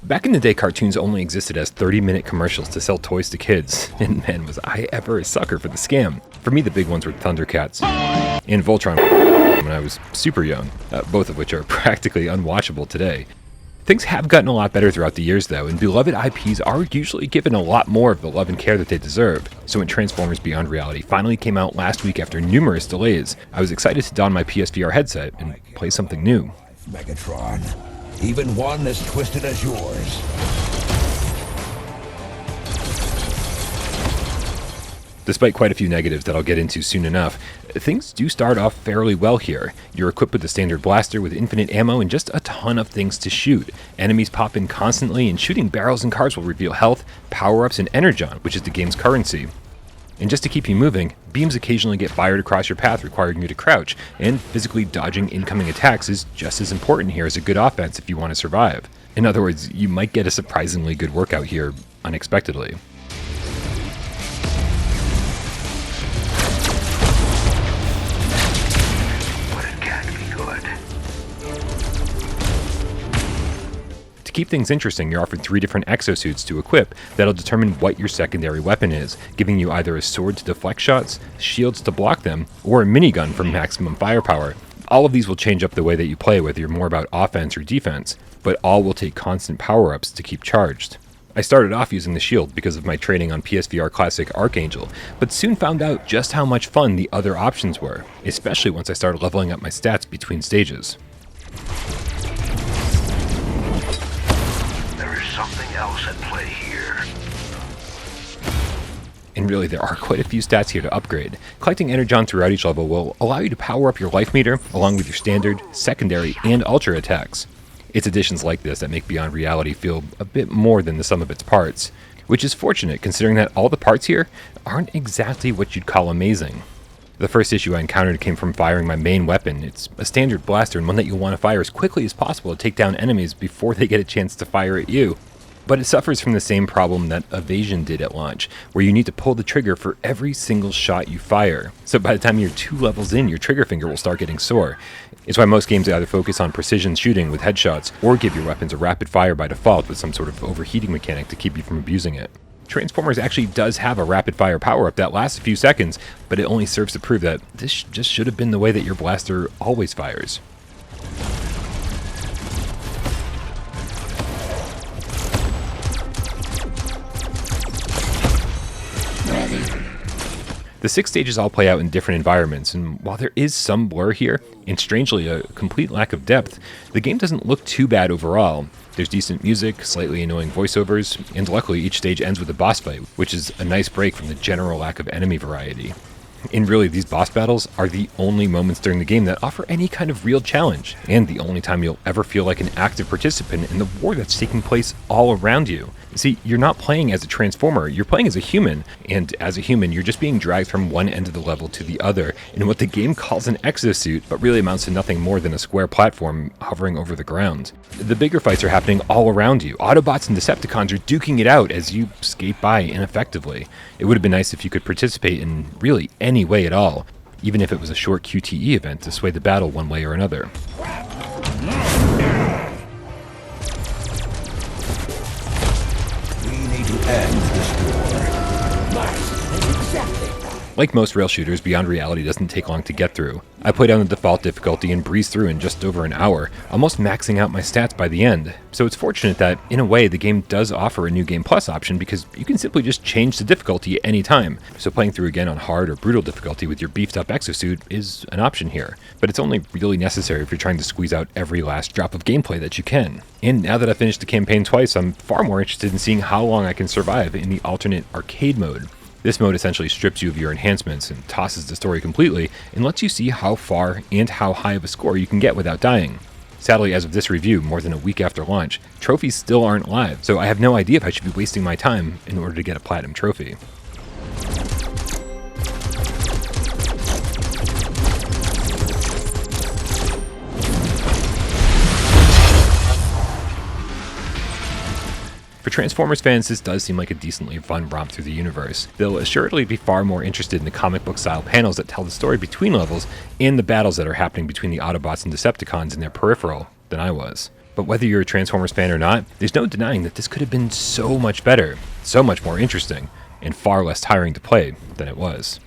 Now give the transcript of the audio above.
Back in the day, cartoons only existed as 30-minute commercials to sell toys to kids, and man, was I ever a sucker for the scam. For me, the big ones were Thundercats and Voltron when I was super young, both of which are practically unwatchable today. Things have gotten a lot better throughout the years though, and beloved IPs are usually given a lot more of the love and care that they deserve. So when Transformers Beyond Reality finally came out last week after numerous delays, I was excited to don my PSVR headset and play something new. Megatron, even one as twisted as yours. Despite quite a few negatives that I'll get into soon enough, things do start off fairly well here. You're equipped with the standard blaster with infinite ammo and just a ton of things to shoot. Enemies pop in constantly, and shooting barrels and cars will reveal health, power-ups, and energon, which is the game's currency. And just to keep you moving, beams occasionally get fired across your path, requiring you to crouch, and physically dodging incoming attacks is just as important here as a good offense if you want to survive. In other words, you might get a surprisingly good workout here unexpectedly. To keep things interesting, you're offered 3 different exosuits to equip that'll determine what your secondary weapon is, giving you either a sword to deflect shots, shields to block them, or a minigun for maximum firepower. All of these will change up the way that you play, whether you're more about offense or defense, but all will take constant power-ups to keep charged. I started off using the shield because of my training on PSVR Classic Archangel, but soon found out just how much fun the other options were, especially once I started leveling up my stats between stages. Something else at play here. And really, there are quite a few stats here to upgrade. Collecting energon throughout each level will allow you to power up your life meter, along with your standard, secondary, and ultra attacks. It's additions like this that make Beyond Reality feel a bit more than the sum of its parts, which is fortunate considering that all the parts here aren't exactly what you'd call amazing. The first issue I encountered came from firing my main weapon. It's a standard blaster and one that you'll want to fire as quickly as possible to take down enemies before they get a chance to fire at you. But it suffers from the same problem that Evasion did at launch, where you need to pull the trigger for every single shot you fire. So by the time you're 2 levels in, your trigger finger will start getting sore. It's why most games either focus on precision shooting with headshots, or give your weapons a rapid fire by default with some sort of overheating mechanic to keep you from abusing it. Transformers actually does have a rapid fire power-up that lasts a few seconds, but it only serves to prove that this just should have been the way that your blaster always fires. The 6 stages all play out in different environments, and while there is some blur here, and strangely a complete lack of depth, the game doesn't look too bad overall. There's decent music, slightly annoying voiceovers, and luckily each stage ends with a boss fight, which is a nice break from the general lack of enemy variety. And really, these boss battles are the only moments during the game that offer any kind of real challenge, and the only time you'll ever feel like an active participant in the war that's taking place all around you. See, you're not playing as a Transformer, you're playing as a human, and as a human, you're just being dragged from one end of the level to the other in what the game calls an exosuit, but really amounts to nothing more than a square platform hovering over the ground. The bigger fights are happening all around you. Autobots and Decepticons are duking it out as you skate by ineffectively. It would have been nice if you could participate in really any way at all, even if it was a short QTE event to sway the battle one way or another. End this war. Like most rail shooters, Beyond Reality doesn't take long to get through. I played on the default difficulty and breezed through in just over an hour, almost maxing out my stats by the end. So it's fortunate that, in a way, the game does offer a New Game Plus option because you can simply just change the difficulty at any time. So playing through again on hard or brutal difficulty with your beefed up exosuit is an option here. But it's only really necessary if you're trying to squeeze out every last drop of gameplay that you can. And now that I've finished the campaign twice, I'm far more interested in seeing how long I can survive in the alternate arcade mode. This mode essentially strips you of your enhancements and tosses the story completely, and lets you see how far and how high of a score you can get without dying. Sadly, as of this review, more than a week after launch, trophies still aren't live, so I have no idea if I should be wasting my time in order to get a platinum trophy. For Transformers fans, this does seem like a decently fun romp through the universe. They'll assuredly be far more interested in the comic book style panels that tell the story between levels and the battles that are happening between the Autobots and Decepticons in their peripheral than I was. But whether you're a Transformers fan or not, there's no denying that this could have been so much better, so much more interesting, and far less tiring to play than it was.